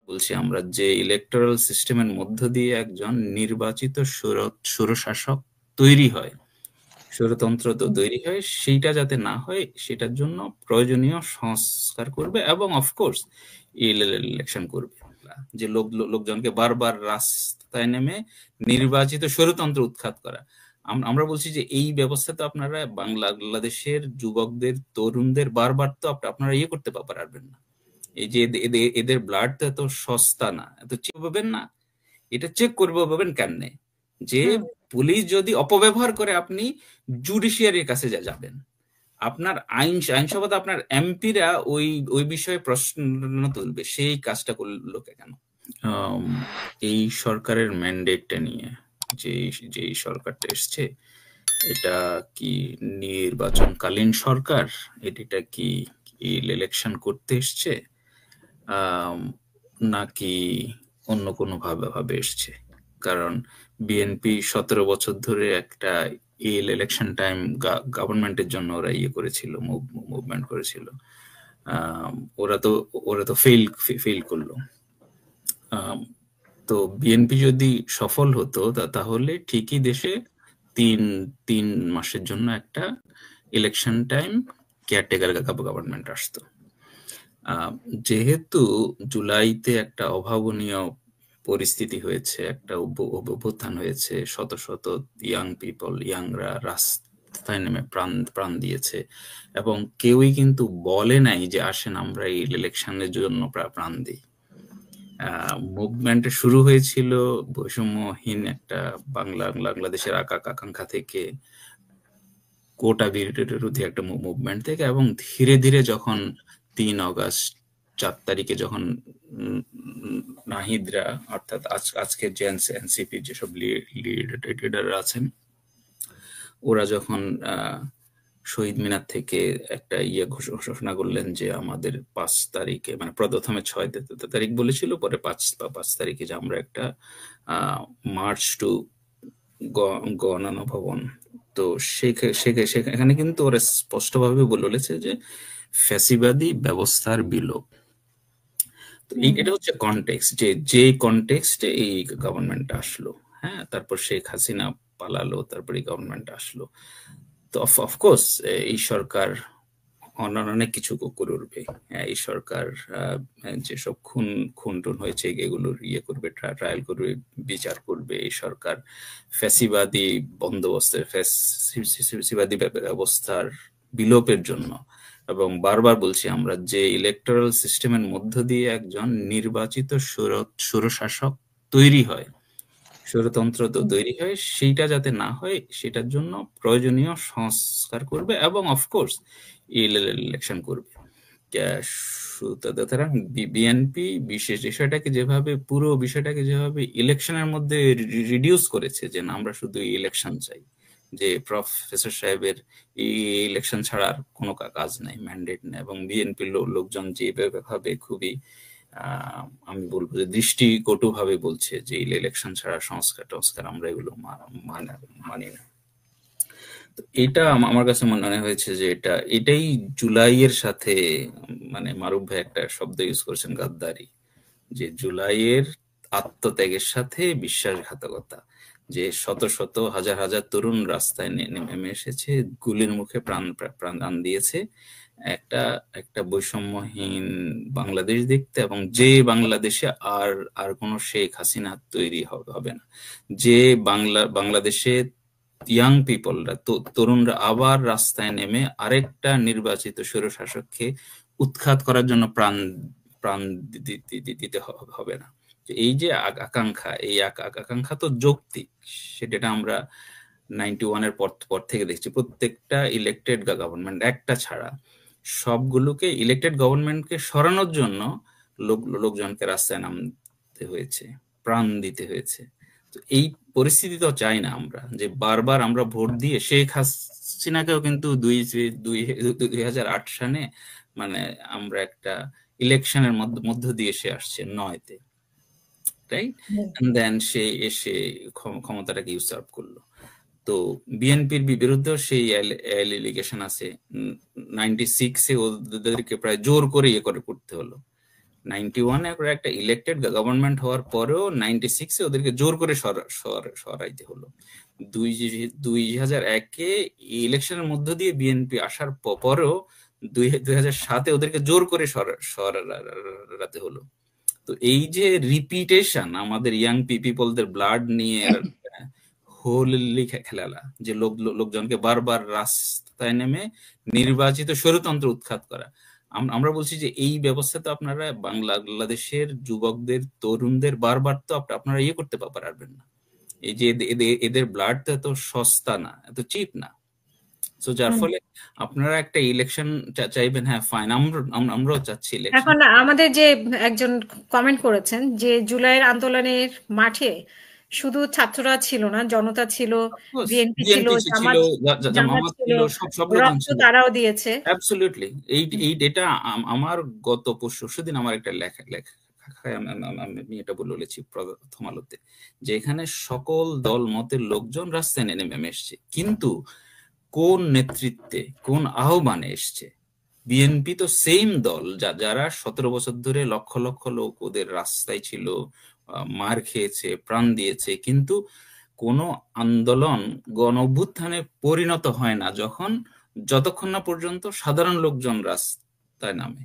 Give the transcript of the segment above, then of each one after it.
বলছি আমরা যে ইলেকটোরাল সিস্টেমের মধ্য দিয়ে একজন নির্বাচিত স্বৈরশাসক তৈরি হয়, স্বৈরতন্ত্র তো তৈরি হয়, সেইটা যাতে না হয় সেটার জন্য প্রয়োজনীয় সংস্কার করবে এবং অফকোর্স ইলেকশন করবে। যে লোকজনকে বারবার রাস্তায় নেমে নির্বাচিত স্বৈরতন্ত্র উৎখাত করা। আমরা বলছি যে এই ব্যবস্থা তো আপনারা বাংলাদেশের যুবকদের, তরুণদের বারবার তো আপনারা ইয়ে করতে পারবেন না। এই যে এদের ব্লাড তো এত সস্তা না, এত চেক পাবেন না। এটা চেক করবে পাবেন কেমনে? যে পুলিশ যদি অপব্যবহার করে আপনি জুডিশিয়ারির কাছে যাবেন, আপনার আইনসভাতে আপনার এমপিরা ওই ওই বিষয়ে প্রশ্ন তুলবে, সেই কাজটা করলো কেন? এই সরকারের ম্যান্ডেটটা নিয়ে যে যে সরকারটা এসছে, এটা কি নির্বাচনকালীন সরকার? এটা কি ইলেকশন করতে এসছে, নাকি অন্য কোনো ভাবে এসছে? কারণ বিএনপি 17 বছর ধরে একটা ইলেকশন টাইম গভর্নমেন্টের জন্য ওরা ইয়ে করেছিল, মুভমেন্ট করেছিল। ওরা তো ফেল করলো। তো বিএনপি যদি সফল হতো তাহলে ঠিকই দেশে তিন তিন মাসের জন্য একটা ইলেকশন টাইম কেয়ারটেকার গভর্নমেন্ট আসতো। যেহেতু জুলাইতে একটা অভাবনীয় পরিস্থিতি হয়েছে, একটা অভ্যুত্থান হয়েছে, শত শত ইয়াংরা রাস্তায় নেমে প্রাণ দিয়েছে, এবং কেউই কিন্তু বলে নাই যে আসেন আমরা এই ইলেকশনের জন্য প্রাণ দিই। মুভমেন্টে শুরু হয়েছিল বৈষম্যহীন একটা বাংলাদেশের আকাঙ্ক্ষা থেকে, কোটা বিরোধী একটা মুভমেন্ট থেকে, এবং ধীরে ধীরে যখন 3 অগস্ট 4 তারিখে যখন নাহিদরা, অর্থাৎ আজকের যে এনসিপির যেসব লিডার আছেন, ওরা যখন শহীদ মিনার থেকে একটা ঘোষণা করলেন যে আমাদের 5 তারিখে, মানে প্রথমে 6 তারিখ বলেছিল, পরে 5 তারিখে যে আমরা একটা মার্চ টু গণভবন। তো সেখানে কিন্তু ওরা স্পষ্টভাবে বলেছে যে ফ্যাসিবাদী ব্যবস্থার বিলোপ। তো এটা হচ্ছে কনটেক্সট, যে কনটেক্সটে এই গভর্নমেন্ট আসলো। হ্যাঁ, তারপর শেখ হাসিনা পালালো, তারপরে গভর্নমেন্ট আসলো। তো অফকোর্স এই সরকার অনেক কিছু করবে। এই সরকার যেসব খুন-টুন হয়েছে এগুলোর ইয়ে করবে, ট্রায়াল করবে, বিচার করবে। এই সরকার ফ্যাসিবাদী বন্দোবস্তের, ফ্যাসিবাদী ব্যবস্থার বিলোপের জন্য, এবং বারবার বলছি আমরা যে ইলেকটোরাল সিস্টেমের মধ্য দিয়ে একজন নির্বাচিত স্বৈরশাসক তৈরি হয়, স্বৈরতন্ত্র তো তৈরি হয়, সেইটা যাতে না হয় সেটার জন্য প্রয়োজনীয় সংস্কার করবে এবং অফকোর্স ইলেকশন করবে। সুতরাং বিএনপি বিশেষ বিষয়টাকে যেভাবে, পুরো বিষয়টাকে যেভাবে ইলেকশনের মধ্যে রিডিউস করেছে, যে না আমরা শুধু ইলেকশন চাই, যে প্রফেসর সাহেবের ইলেকশন ছাড়া আর কোনো কাজ নাই, ম্যান্ডেট নেই, এবং বিএনপির লোকজন যেভাবে খুবই আমি বলবো যে দৃষ্টিকটু ভাবে বলছে যে ইলেকশন ছাড়া সংস্কার আমরা এগুলো মানি না। তো এটা আমার কাছে মনে হয়েছে যে এটাই জুলাইয়ের সাথে, মানে মারুফ ভাই একটা শব্দ ইউজ করেছেন, গাদ্দারি, যে জুলাইয়ের আত্মত্যাগের সাথে বিশ্বাসঘাতকতা, যে শত শত হাজার হাজার তরুণ রাস্তায় নেমে এসেছে, গুলির মুখে প্রাণ দিয়েছে একটা একটা বৈষম্যহীন বাংলাদেশ দেখতে, এবং যে বাংলাদেশে আর আর কোনো শেখ হাসিনা তৈরি হবে না, যে বাংলাদেশে ইয়াং পিপলরা, তরুণরা আবার রাস্তায় নেমে আরেকটা নির্বাচিত স্বৈরশাসককে উৎখাত করার জন্য প্রাণ দিতে হবে না। এই যে আকাঙ্ক্ষা, এই আকাঙ্ক্ষা তো যৌক্তিক, সেটা আমরা 91-এর পর থেকে দেখছি। প্রত্যেকটা ইলেক্টেড গভর্নমেন্ট একটা ছাড়া সবগুলোকে, ইলেক্টেড গভর্নমেন্টকে সরানোর জন্য লোকজনকে রাস্তায় নামতে হয়েছে, প্রাণ দিতে হয়েছে। তো এই পরিস্থিতি তো চাই না আমরা, যে বারবার আমরা ভোট দিয়ে, শেখ হাসিনাকেও কিন্তু 2008 সালে মানে আমরা একটা ইলেকশনের মধ্য দিয়ে সে আসছে 9-তে, রাইট? দেন সে এসে ক্ষমতাটাকে ইউসার্ভ করলো। তো বিএনপির বিরুদ্ধেও সেই অ্যালিগেশন আছে। 96-এ ওদেরকে প্রায় জোর করে করতে হলো। 91-এ ওরা একটা ইলেক্টেড গভর্নমেন্ট হওয়ার পরেও 96-এ ওদেরকে জোর করে সরাইতে হলো। 2001-এ ইলেকশনের মধ্য দিয়ে বিএনপি আসার পরেও 2007-এ ওদেরকে জোর করে সরাতে হলো। তো এই যে রিপিটেশন আমাদের ইয়াং পিপলদের ব্লাড নিয়ে হোলি খেলালা, যে লোকজনকে বারবার রাস্তায় নেমে নির্বাচিত স্বৈরতন্ত্র উৎখাত করা, আমরা বলছি যে এই ব্যবস্থা তো আপনারা বাংলাদেশের যুবকদের, তরুণদের বারবার তো আপনারা ইয়ে করতে পারবেন না। এই যে এদের ব্লাড তো এত সস্তা না, এত চিপ না। সো যার ফলে আপনারা একটা ইলেকশন চাইবেন, হ্যাঁ ফাইন, আমরাও চাচ্ছি ইলেকশন। এখন আমাদের যে একজন কমেন্ট করেছেন যে জুলাইয়ের আন্দোলনের মাঠে শুধু ছাত্ররা ছিল না, জনতা ছিল, বিএনপি ছিল, জামাত ছিল, রক্ত তারাও দিয়েছে। অ্যাবসলিউটলি। এই ডেটা আমার গত পরশুদিন আমার একটা লেখা আমি এটা বলেছি প্রথম আলোতে, যে এখানে সকল দল মতের লোকজন রাস্তায় নেমে এসছে, কিন্তু কোন নেতৃত্বে, কোন আহ্বানে এসছে? বিএনপি তো সেম দল যারা 17 বছর ধরে লক্ষ লক্ষ লোক ওদের রাস্তায় ছিল, মার খেয়েছে, প্রাণ দিয়েছে, কিন্তু কোনো আন্দোলন গণ অভ্যুত্থানে পরিণত হয় না যতক্ষণ না পর্যন্ত সাধারণ লোকজন রাস্তায় নামে।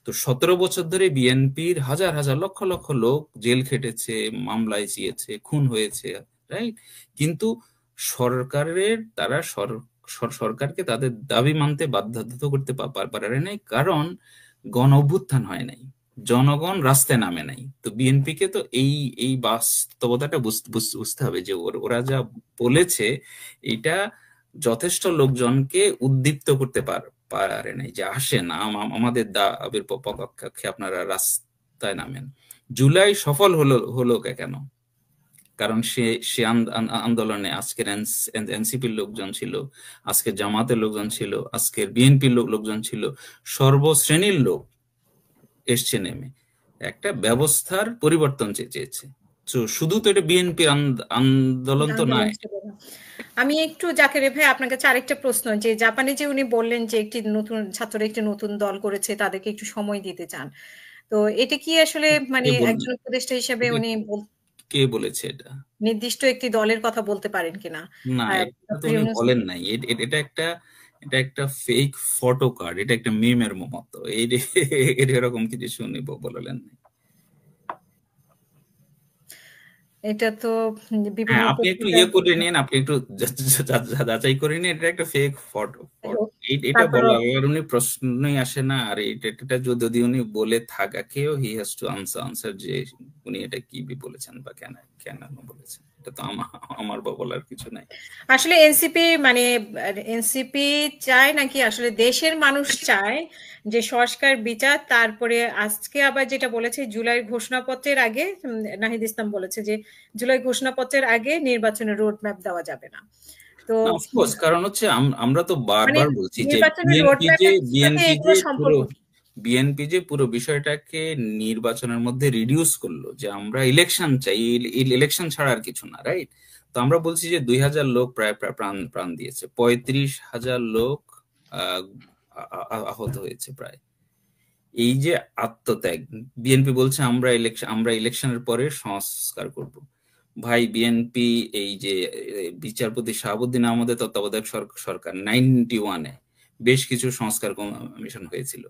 তো 17 বছর ধরে বিএনপির হাজার হাজার লক্ষ লক্ষ লোক জেল খেটেছে, মামলায় জিয়েছে, খুন হয়েছে, রাইট? কিন্তু সরকারকে তাদের দাবি মানতে বাধ্য করতে পারে নাই, কারণ গণ অভ্যুত্থান হয় নাই, জনগণ রাস্তায় নামে নাই। তো বিএনপিকে তো এই বাস্তবতাটা বুঝতে হবে যে ওরা যা বলেছে এটা যথেষ্ট লোকজনকে উদ্দীপ্ত করতে পারে নাই, যে আসে না আমাদের দাবির পক্ষে আপনারা রাস্তায় নামেন। জুলাই সফল হলো কেন? কারণ সে আন্দোলনে আজকের এনসিপির লোকজন ছিল, আজকের জামাতের লোকজন ছিল, আজকের বিএনপির লোকজন ছিল, সর্বশ্রেণীর লোক এসছে নেমে, একটা ব্যবস্থার পরিবর্তন চেয়েছে। শুধু তো এটা বিএনপি আন্দোলন তো নয়। আমি একটু জাকের ভাই আপনার কাছে আরেকটা প্রশ্ন, যে জাপানে যে উনি বললেন যে একটি নতুন ছাত্ররা একটি নতুন দল করেছে, তাদেরকে একটু সময় দিতে চান, তো এটা কি আসলে মানে একজন উপদেষ্টা হিসেবে উনি কে বলেছে এটা? নির্দিষ্ট একটি দলের কথা বলতে পারেন কিনা? না, এটা তো উনি বলেন নাই। এটা একটা ফেক ফটো কার্ড, এটা একটা মিমের মতো, এরকম কিছু শুনি বললেন নাই। এটা তো বিভিন্ন, আপনি একটু ইয়ে করে নিন, আপনি একটু যাচাই করে নিন, এটা একটা ফেক ফটো। এটা বলার উনি প্রশ্নই আসে না। আর এটা যদি উনি বলে থাকেও, হি হ্যাজ টু আনসার যে উনি এটা কি বলেছেন বা কেন বলেছেন। এটা তো আমার বলার কিছু নাই। আসলে এনসিপি চায় নাকি আসলে দেশের মানুষ চায় যে সংস্কার বিচার, তারপরে আজকে আবার যেটা বলেছে জুলাই ঘোষণাপত্রের আগে, নাহিদ ইসলাম বলেছে যে জুলাই ঘোষণাপত্রের আগে নির্বাচনের রোড ম্যাপ দেওয়া যাবে না। তো অফকোর্স, কারণ হচ্ছে আমরা তো বারবার বলছি যে বিএনপি যে পুরো বিষয়টাকে নির্বাচনের মধ্যে রিডিউস করলো, যে আমরা ইলেকশন চাই, ইলেকশন ছাড়া আর কিছু না, রাইট? তো আমরা বলছি যে 2000 লোক প্রায় প্রাণ দিয়েছে, 35,000 লোক আহত হয়েছে প্রায়। এই যে আত্মত্যাগ, বিএনপি বলছে আমরা ইলেকশনের পরে সংস্কার করব। ভাই, বিএনপি এই যে বিচারপতি শাহাবুদ্দিন আহমদের তত্ত্বাবধায়ক সরকার 91-এ বেশ কিছু সংস্কার কমিশন হয়েছিল।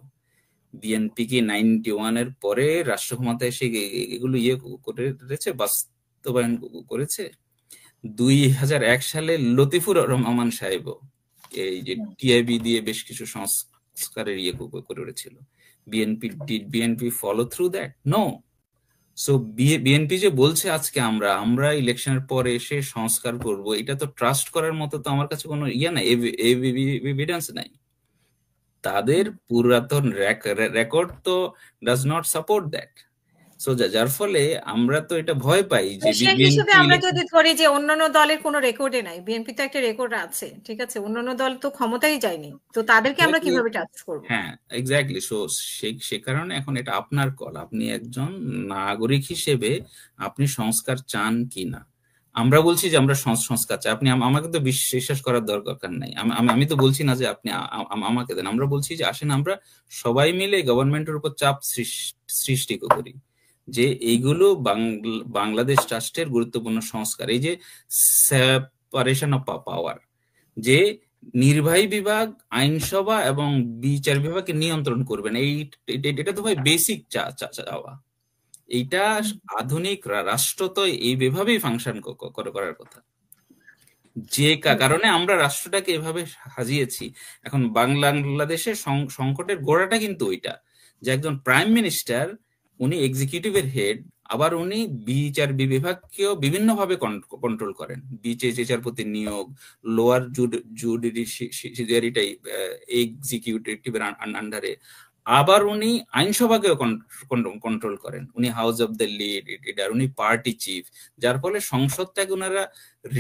বিএনপি কি 91-এর পরে রাষ্ট্র ক্ষমতায় এসে এগুলো করেছে, বাস্তবায়ন করেছে? 2001 সালে লতিফুর রহমান সাহেব এই যে টিআইবি দিয়ে বেশ কিছু সংস্কারের করেছিল। BNP follow through that? No. So BNP যে বলছে আজকে আমরা ইলেকশনের পরে এসে সংস্কার করব, এটা তো ট্রাস্ট করার মতো তো আমার কাছে কোনো নাই, এভিডেন্স নাই। তাদের পুরাতন রেকর্ড তো does not support that. So যার ফলে আমরা তো এটা ভয় পাই যে আমরা যদি ধরি যে অন্যান্য দলের কোনো রেকর্ডে নাই, বিএনপি তো একটা রেকর্ড আছে, ঠিক আছে, অন্যান্য দল তো ক্ষমতায় যায়নি, তো তাদেরকে আমরা কিভাবে টাচ করব? হ্যাঁ, এক্স্যাক্টলি। সো সে কারণে এখন এটা আপনার কল, আপনি একজন নাগরিক হিসেবে আপনি সংস্কার চান কিনা। আমরা বলছি যে আমরা সংস্কার চাই, আপনি আমাকে তো বিশ্বাস করার দরকার নাই, আমি তো বলছি না যে আপনি আমাকে দেন, আমরা বলছি যে আসেন আমরা সবাই মিলে গভর্নমেন্টের উপর চাপ সৃষ্টি করি যে এইগুলো বাংলাদেশ রাষ্ট্রের গুরুত্বপূর্ণ সংস্কার, এই যে সেপারেশন অফ পাওয়ার, যে নির্বাহী বিভাগ, আইনসভা এবং বিচার বিভাগকে নিয়ন্ত্রণ করবেন, এটা তো ভাই বেসিক চাওয়া। এইটা আধুনিক রাষ্ট্র তো এইভাবেই ফাংশন করার কথা, যে কারণে আমরা রাষ্ট্রটাকে এভাবে সাজিয়েছি। এখন বাংলাদেশের সংকটের গোড়াটা কিন্তু ওইটা, যে একজন প্রাইম মিনিস্টার, উনি এক্সিকিউটিভের হেড, আবার উনি বিচার বিভাগকেও বিভিন্নভাবে কন্ট্রোল করেন, বিচারপতি নিয়োগ, লোয়ার জুডিশিয়ারিটাই এক্সিকিউটিভের আন্ডারে, আবার উনি আইনসভাকেও কন্ট্রোল করেন, উনি হাউস অফ দ্য লিডার, উনি পার্টি চিফ, যার ফলে সংসদটাকে ওনারা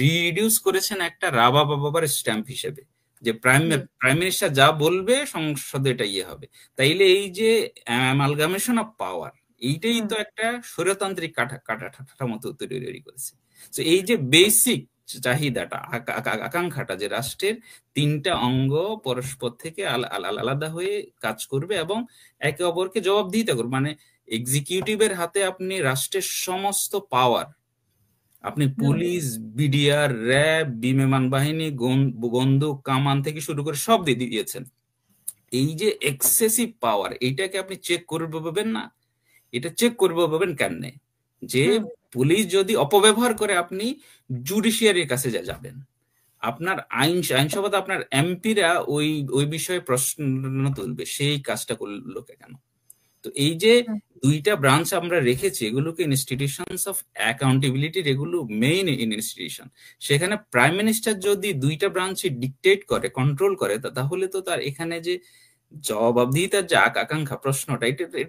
রিডিউস করেছেন একটা রাবার স্ট্যাম্প হিসেবে, যে প্রাইম মিনিস্টার যা বলবে সংসদে এটা ইয়ে হবে। তাইলে এই যে অ্যামালগামেশন অফ পাওয়ার, এইটাই তো একটা স্বৈরতান্ত্রিক কাঠামো তৈরি করেছে। তো এই যে বেসিক চাহিদাটা, আকাঙ্ক্ষাটা, যে রাষ্ট্রের তিনটা অঙ্গ পরস্পর থেকে আলাদা হয়ে কাজ করবে এবং একে অপরকে জবাবদিহিতা করবে, মানে এক্সিকিউটিভের হাতে আপনি রাষ্ট্রের সমস্ত পাওয়ার, আপনি পুলিশ, বিডিআর, র্যাব, বিমান বাহিনী, বন্দুক, কামান থেকে শুরু করে সব দিয়ে দিয়েছেন। এই যে এক্সেসিভ পাওয়ার, এইটাকে আপনি চেক করবে পাবেন না, এটা চেক করবে পাবেন কেন, যে পুলিশ যদি অপব্যবহার করে আপনি জুডিশিয়ারির কাছে যাবেন, আপনার আইনসভাতে আপনার এমপিরা ওই বিষয়ে প্রশ্ন তুলবে, সেই কাজটা করলো কেন? তো এই যে দুইটা ব্রাঞ্চ আমরা রেখেছি, এগুলোকে ইনস্টিটিউশনস অফ অ্যাকাউন্টেবিলিটির, এগুলো মেইন ইনস্টিটিউশন। সেখানে প্রাইম মিনিস্টার যদি দুইটা ব্রাঞ্চে ডিকটেট করে, কন্ট্রোল করে, তাহলে তো তার এখানে যে জবাবদিহিতার যে আকাঙ্ক্ষা, প্রশ্নটা,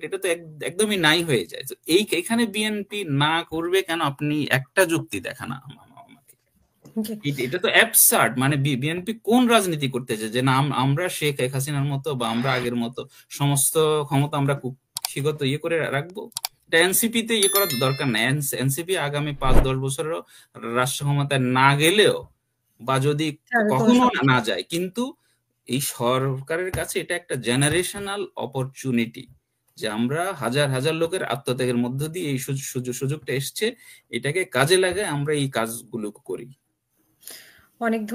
এটা তো একদমই নাই হয়ে যায়। তো এখানে বিএনপি না করবে কেন, আপনি একটা যুক্তি দেখান আমাকে। এটা তো অ্যাবসার্ড, মানে বিএনপি কোন রাজনীতি করতেছে, যে না আমরা শেখ হাসিনার মতো বা আমরা আগের মতো সমস্ত ক্ষমতা আমরা কুক্ষিগত ইয়ে করে রাখবো? এটা এনসিপি তে ইয়ে করার দরকার নাই। এনসিপি আগামী 5-10 বছরেরও রাষ্ট্র ক্ষমতায় না গেলেও, বা যদি কখনো না যায়, কিন্তু এই সরকারের কাছে এটা একটা জেনারেশনাল অপরচুনিটি, যে আমরা হাজার হাজার লোকের আত্মত্যাগের মধ্য দিয়ে এই সুযোগটা এসছে, এটাকে কাজে লাগায় আমরা এই কাজগুলো করি। অনেক